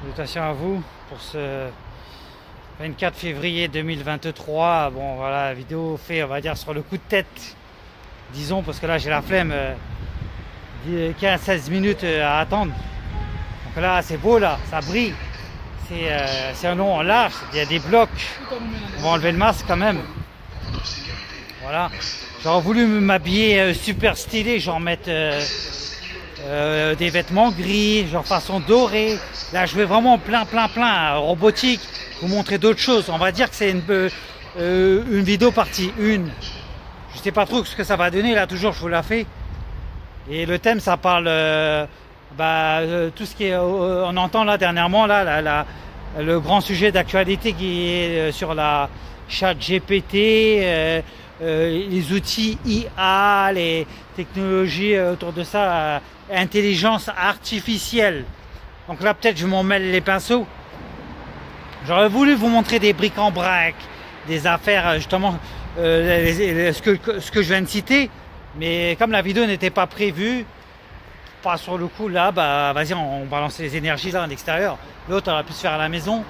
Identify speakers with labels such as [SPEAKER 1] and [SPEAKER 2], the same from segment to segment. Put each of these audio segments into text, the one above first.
[SPEAKER 1] Salutations à vous pour ce 24 février 2023. Bon voilà, la vidéo fait, on va dire, sur le coup de tête, disons, parce que là j'ai la flemme, 15-16 minutes à attendre. Donc là c'est beau, là ça brille, c'est un long en large, il y a des blocs. On va enlever le masque quand même. Voilà, j'aurais voulu m'habiller super stylé, genre mettre des vêtements gris, genre façon dorée. Là je vais vraiment plein robotique, vous montrer d'autres choses. On va dire que c'est une vidéo partie 1. Je sais pas trop ce que ça va donner, là toujours je vous la fais. Et le thème ça parle tout ce qui est, on entend là dernièrement là, le grand sujet d'actualité qui est sur la ChatGPT, les outils IA, les technologies autour de ça, intelligence artificielle. Donc là peut-être je m'en mêle les pinceaux. J'aurais voulu vous montrer des bric-en-brac, des affaires justement, ce que je viens de citer, mais comme la vidéo n'était pas prévue, pas sur le coup là, vas-y, on va lancer les énergies là en extérieur. L'autre aurait pu se faire à la maison.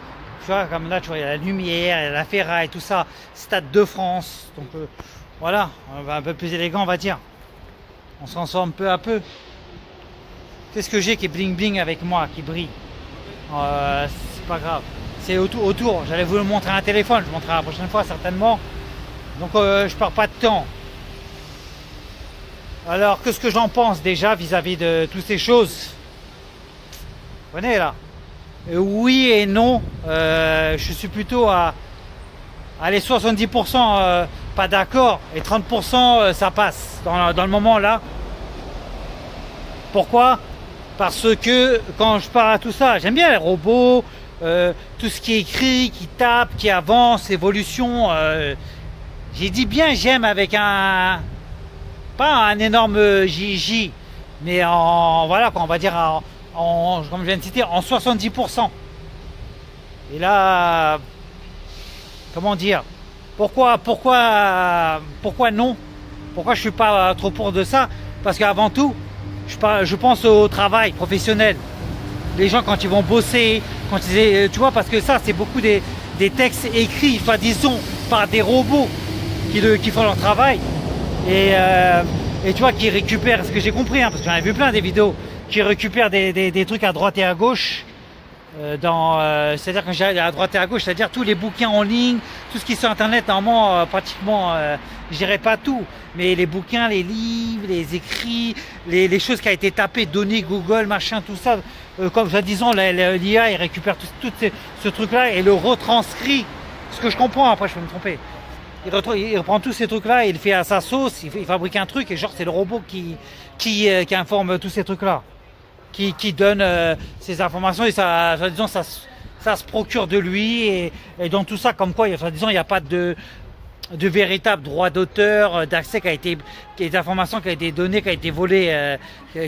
[SPEAKER 1] Tu vois, comme là, tu vois, il y a la lumière, il y a la ferraille, tout ça, Stade de France. Donc voilà, on va un peu plus élégant, on va dire. On se transforme peu à peu. Qu'est-ce que j'ai qui est bling bling avec moi, qui brille? C'est pas grave. C'est autour. J'allais vous le montrer un téléphone, je vous montrerai la prochaine fois certainement. Donc je perds pas de temps. Alors, qu'est-ce que j'en pense déjà vis-à-vis de toutes ces choses? Vous voyez là? Oui et non. Je suis plutôt à les 70% pas d'accord et 30% ça passe dans le moment là. Pourquoi? Parce que quand je parle à tout ça, j'aime bien les robots, tout ce qui est écrit, qui tape, qui avance, évolution. J'ai dit bien j'aime avec un... pas un énorme JJ, mais voilà, on va dire comme je viens de citer, en 70%. Et là, comment dire, pourquoi non? Pourquoi je suis pas trop pour de ça? Parce qu'avant tout, je pense au travail professionnel. Les gens quand ils vont bosser, tu vois, parce que ça c'est beaucoup des textes écrits, enfin disons, par des robots qui font leur travail. Et tu vois, qui récupèrent, ce que j'ai compris, parce que j'en ai vu plein des vidéos, qui récupèrent des trucs à droite et à gauche. C'est-à-dire quand j'ai à droite et à gauche, c'est-à-dire tous les bouquins en ligne, tout ce qui est sur internet, normalement, pratiquement, je dirais pas tout, mais les bouquins, les livres, les écrits, les choses qui ont été tapées, données, Google, machin, tout ça, comme disons, l'IA, il récupère tout ce truc-là et le retranscrit. Ce que je comprends, après je peux me tromper. Il reprend tous ces trucs-là, il fait à sa sauce, il fabrique un truc et genre c'est le robot qui informe tous ces trucs-là, qui donne ces informations et ça se procure de lui et dans tout ça, comme quoi, disons, il n'y a pas de véritable droit d'auteur, d'accès des informations qui a été données, qui a été volées,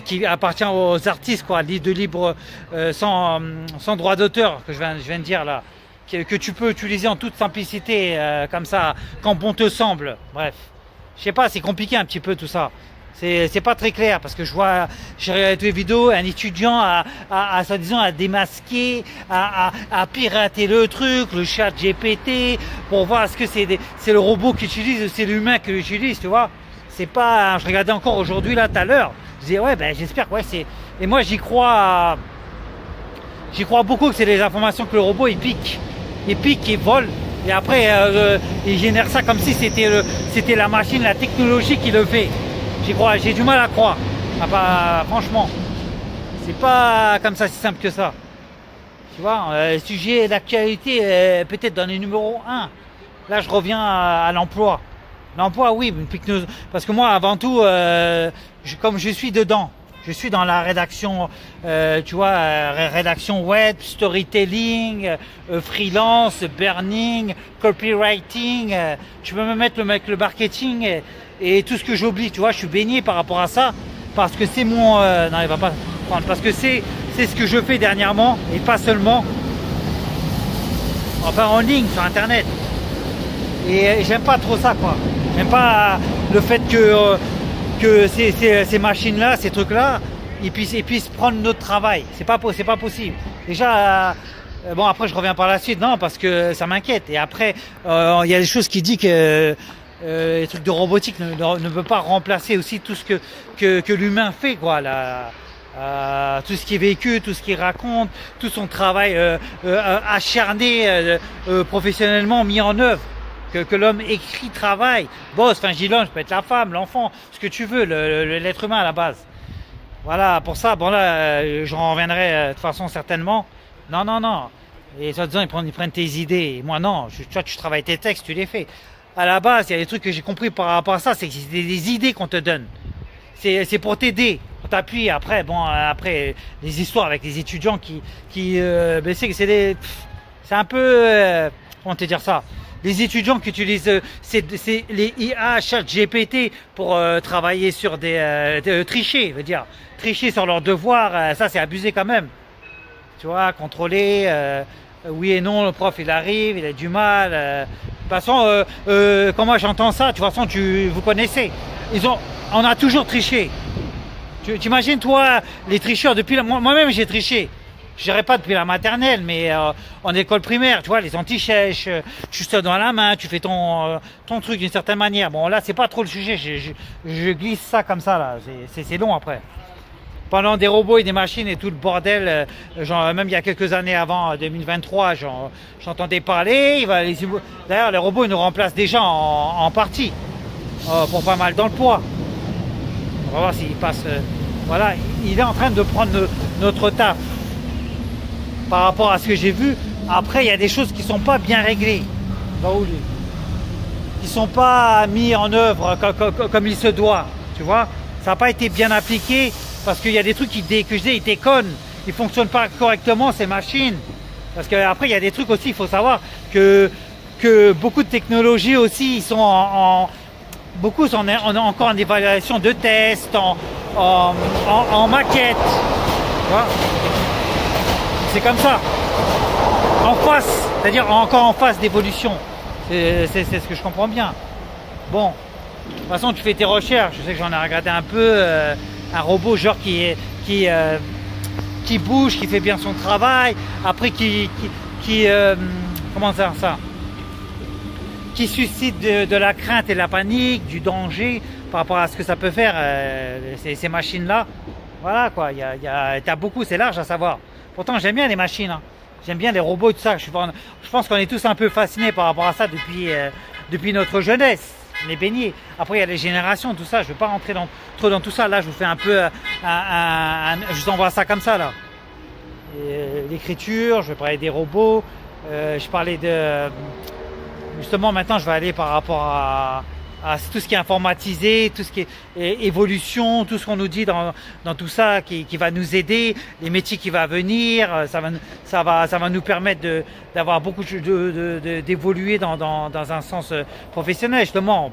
[SPEAKER 1] qui appartient aux artistes, quoi, de libre, sans droit d'auteur, que je viens de dire là. Que tu peux utiliser en toute simplicité, comme ça, quand bon te semble. Bref, je sais pas, c'est compliqué un petit peu tout ça. C'est pas très clair parce que je vois, j'ai regardé les vidéos, un étudiant soi-disant à démasquer, à pirater le truc, le chat GPT, pour voir est-ce que c'est le robot qui utilise ou c'est l'humain qui l'utilise, tu vois. C'est pas, je regardais encore aujourd'hui là tout à l'heure, je disais ouais j'espère que ouais c'est, et moi j'y crois beaucoup que c'est des informations que le robot il pique, il vole, et après il génère ça comme si c'était la machine, la technologie qui le fait. J'y crois, j'ai du mal à croire. Franchement, c'est pas comme ça si simple que ça. Tu vois, sujet d'actualité, peut-être dans les numéros 1. Là, je reviens à l'emploi. L'emploi, oui, parce que moi, avant tout, comme je suis dedans, je suis dans la rédaction, tu vois, rédaction web, storytelling, freelance, burning, copywriting. Tu peux me mettre le marketing et tout ce que j'oublie, tu vois. Je suis baigné par rapport à ça parce que c'est mon, non, il va pas prendre, parce que c'est ce que je fais dernièrement et pas seulement, enfin en ligne sur internet. Et j'aime pas trop ça, quoi. J'aime pas le fait que ces machines-là, ces trucs-là, ils puissent prendre notre travail. C'est pas possible. Déjà, bon, après, je reviens par la suite, non, parce que ça m'inquiète. Et après, il y a des choses qui disent que les trucs de robotique ne peuvent pas remplacer aussi tout ce que l'humain fait, quoi. Tout ce qui est vécu, tout ce qu'il raconte, tout son travail acharné, professionnellement mis en œuvre. Que l'homme écrit, travaille, bosse, enfin je dis l'homme, je peux être la femme, l'enfant, ce que tu veux, l'être humain à la base. Voilà, pour ça, bon là, j'en reviendrai de toute façon certainement. Non, non, non. Et soi-disant, ils prennent tes idées. Et moi, non. Toi, tu travailles tes textes, tu les fais. À la base, il y a des trucs que j'ai compris par rapport à ça, c'est que c'est des idées qu'on te donne. C'est pour t'aider. On t'appuie. Après, bon, après, les histoires avec les étudiants ben, c'est un peu, comment te dire ça? Les étudiants qui utilisent les IA, ChatGPT pour travailler sur tricher, veut dire tricher sur leurs devoirs, ça c'est abusé quand même. Tu vois, contrôler, oui et non, le prof il arrive, il a du mal. De toute façon, quand moi j'entends ça, de toute façon vous connaissez, on a toujours triché. Tu imagines toi les tricheurs depuis moi-même j'ai triché. Je dirais pas depuis la maternelle, mais en école primaire, tu vois, les anti-chèches, tu te dans la main, tu fais ton truc d'une certaine manière. Bon, là, c'est pas trop le sujet, je glisse ça comme ça, là, c'est long après. Pendant des robots et des machines et tout le bordel, genre, même il y a quelques années avant 2023, j'entendais parler. D'ailleurs, les robots, ils nous remplacent déjà en partie, pour pas mal dans le poids. On va voir s'il passe. Voilà, il est en train de prendre notre taf. Par rapport à ce que j'ai vu, après il y a des choses qui sont pas bien réglées, qui sont pas mis en œuvre comme il se doit, tu vois. Ça n'a pas été bien appliqué parce qu'il y a des trucs ils déconnent, ils fonctionnent pas correctement ces machines. Parce que après il y a des trucs aussi, il faut savoir que beaucoup de technologies aussi, ils sont beaucoup sont encore en évaluation de tests, en maquette, tu vois. C'est comme ça, en face, c'est-à-dire encore en phase d'évolution. C'est ce que je comprends bien. Bon, de toute façon, tu fais tes recherches. Je sais que j'en ai regardé un peu. Un robot genre qui bouge, qui fait bien son travail. Après, comment dire ça, qui suscite de la crainte et de la panique, du danger par rapport à ce que ça peut faire ces machines-là. Voilà quoi. T'as beaucoup, c'est large à savoir. Pourtant, j'aime bien les machines, hein. J'aime bien les robots et tout ça. Je pense qu'on est tous un peu fascinés par rapport à ça depuis notre jeunesse. On est baignés. Après, il y a les générations, tout ça. Je ne vais pas rentrer trop dans tout ça. Là, je vous fais un peu je vous envoie ça comme ça, là. L'écriture, je vais parler des robots. Je parlais justement, maintenant, je vais aller par rapport à tout ce qui est informatisé, tout ce qui est évolution, tout ce qu'on nous dit dans tout ça qui va nous aider, les métiers qui vont venir, ça va nous permettre d'avoir beaucoup d'évoluer dans un sens professionnel justement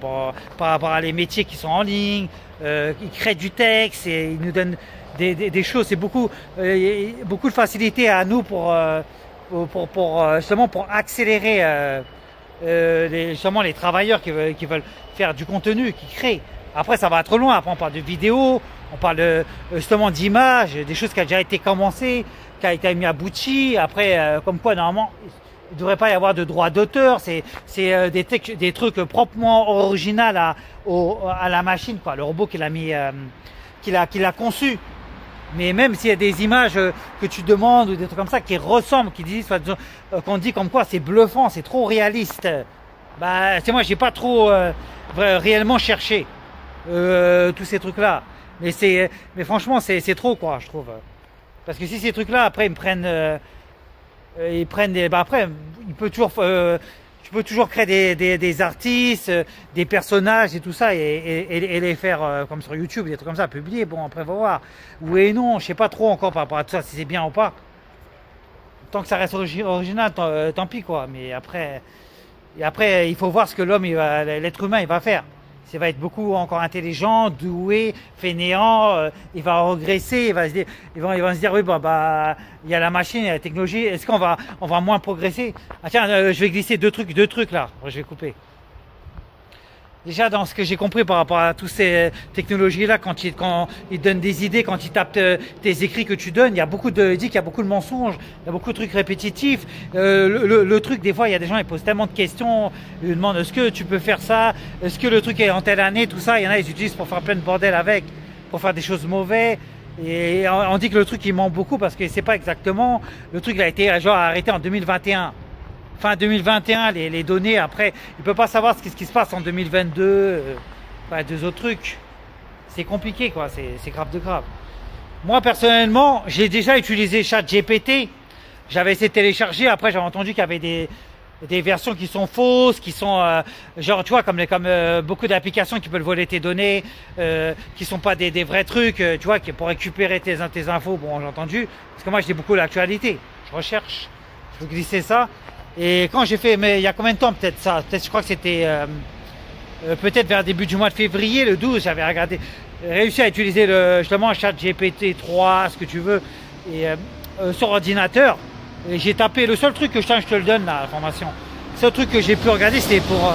[SPEAKER 1] par rapport à les métiers qui sont en ligne, qui créent du texte et ils nous donnent des choses. C'est beaucoup de facilité à nous pour justement pour accélérer justement les travailleurs qui veulent faire du contenu, qui créent. Après ça va trop loin, après on parle de vidéos, on parle justement d'images, des choses qui ont déjà été commencées, qui a été mis à abouti. Après comme quoi normalement il ne devrait pas y avoir de droit d'auteur, c'est des trucs proprement originaux à la machine, quoi, le robot qu'il a conçu. Mais même s'il y a des images que tu demandes ou des trucs comme ça qui ressemblent, qu'on dit comme quoi c'est bluffant, c'est trop réaliste, bah c'est moi j'ai pas trop réellement cherché tous ces trucs là. Mais franchement c'est trop quoi, je trouve. Parce que si ces trucs là après ils prennent des, bah après il peut toujours tu peux toujours créer des artistes, des personnages et tout ça et les faire comme sur YouTube, des trucs comme ça, publier. Bon, après, faut voir. Oui et non, je sais pas trop encore par rapport à tout ça, si c'est bien ou pas. Tant que ça reste original, tant pis, quoi. Mais après, il faut voir ce que l'être humain, il va faire. Il va être beaucoup encore intelligent, doué, fainéant, il va regresser, il va se dire oui bah il y a la machine, il y a la technologie, est-ce qu'on va moins progresser? Ah tiens, je vais glisser deux trucs là, je vais couper. Déjà dans ce que j'ai compris par rapport à toutes ces technologies-là, quand ils donnent des idées, quand ils tapent tes écrits que tu donnes, il dit qu'il y a beaucoup de mensonges, il y a beaucoup de trucs répétitifs. Le truc, des fois, il y a des gens, ils posent tellement de questions, ils demandent est-ce que tu peux faire ça, est-ce que le truc est en telle année, tout ça. Il y en a, ils utilisent pour faire plein de bordel avec, pour faire des choses mauvaises. Et on dit que le truc, il ment beaucoup parce que c'est pas exactement. Le truc, il a été genre arrêté en 2021. Fin 2021, les données, après, il ne peut pas savoir ce qui se passe en 2022, deux autres trucs. C'est compliqué, quoi, c'est grave de grave. Moi, personnellement, j'ai déjà utilisé ChatGPT. J'avais essayé de télécharger, après j'avais entendu qu'il y avait des versions qui sont fausses, qui sont, genre, tu vois, comme beaucoup d'applications qui peuvent voler tes données, qui sont pas des vrais trucs, tu vois, qui pour récupérer tes infos, bon, j'ai entendu, parce que moi, je dis beaucoup l'actualité. Je recherche, je veux glisser ça. Et quand j'ai fait, mais il y a combien de temps peut-être ça? Peut-être je crois que c'était peut-être vers le début du mois de février, le 12, j'avais réussi à utiliser justement ChatGPT 3, ce que tu veux, et sur ordinateur. Et j'ai tapé, le seul truc que je te le donne, la formation. Le seul truc que j'ai pu regarder, c'était pour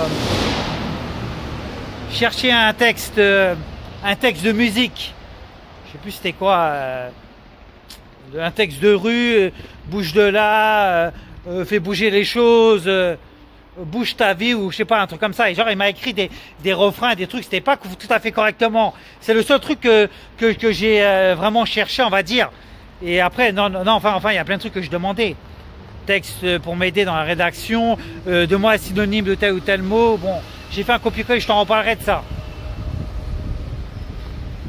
[SPEAKER 1] chercher un texte de musique. Je sais plus c'était quoi, un texte de rue, bouge de là. Fais bouger les choses, bouge ta vie ou je sais pas, un truc comme ça. Et genre il m'a écrit des refrains, des trucs, c'était pas tout à fait correctement. C'est le seul truc que j'ai vraiment cherché, on va dire. Et après, enfin il y a plein de trucs que je demandais. Texte pour m'aider dans la rédaction, de moi synonyme de tel ou tel mot. Bon, j'ai fait un copier-coller, je t'en reparlerai de ça.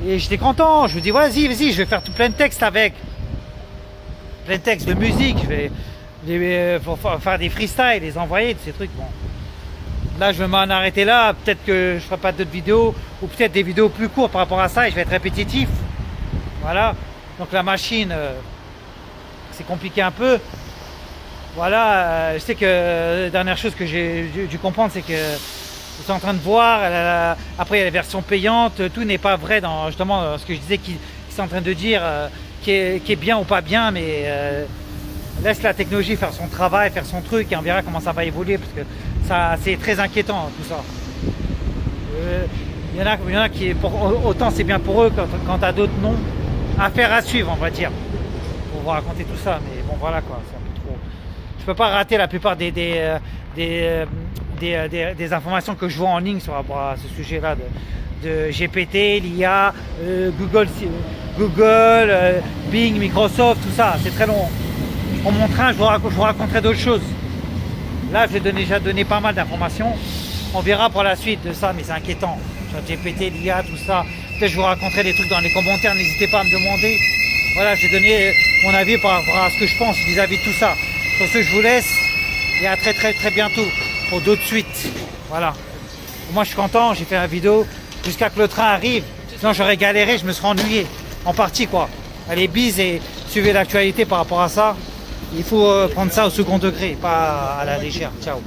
[SPEAKER 1] Et j'étais content, je me dis vas-y, je vais faire tout plein de textes avec. Plein de textes de musique, pour faire des freestyles, les envoyer, de ces trucs. Bon. Là, je vais m'en arrêter là. Peut-être que je ferai pas d'autres vidéos, ou peut-être des vidéos plus courtes par rapport à ça, et je vais être répétitif. Voilà. Donc la machine, c'est compliqué un peu. Voilà. Je sais que la dernière chose que j'ai dû comprendre, c'est que je suis en train de voir. Après, il y a les versions payantes. Tout n'est pas vrai dans justement ce que je disais, qu'ils sont en train de dire, qui est bien ou pas bien, mais laisse la technologie faire son travail, faire son truc, et on verra comment ça va évoluer, parce que ça, c'est très inquiétant tout ça. Il y en a qui, autant c'est bien pour eux, quand à d'autres non. Affaire à suivre, on va dire, pour vous raconter tout ça. Mais bon, voilà quoi, c'est un peu trop. Je peux pas rater la plupart des informations que je vois en ligne sur rapport à ce sujet-là de GPT, l'IA, Google, Bing, Microsoft, tout ça. C'est très long. Pour mon train, je vous raconterai d'autres choses. Là, je vais déjà donner pas mal d'informations. On verra pour la suite de ça, mais c'est inquiétant. Sur GPT, l'IA, tout ça. Peut-être je vous raconterai des trucs dans les commentaires. N'hésitez pas à me demander. Voilà, j'ai donné mon avis par rapport à ce que je pense vis-à-vis de tout ça. Sur ce, je vous laisse. Et à très très très bientôt pour d'autres suites. Voilà. Moi, je suis content. J'ai fait une vidéo jusqu'à que le train arrive. Sinon, j'aurais galéré. Je me serais ennuyé. En partie, quoi. Allez, bise et suivez l'actualité par rapport à ça. Il faut prendre ça au second degré, pas à la légère. Ciao.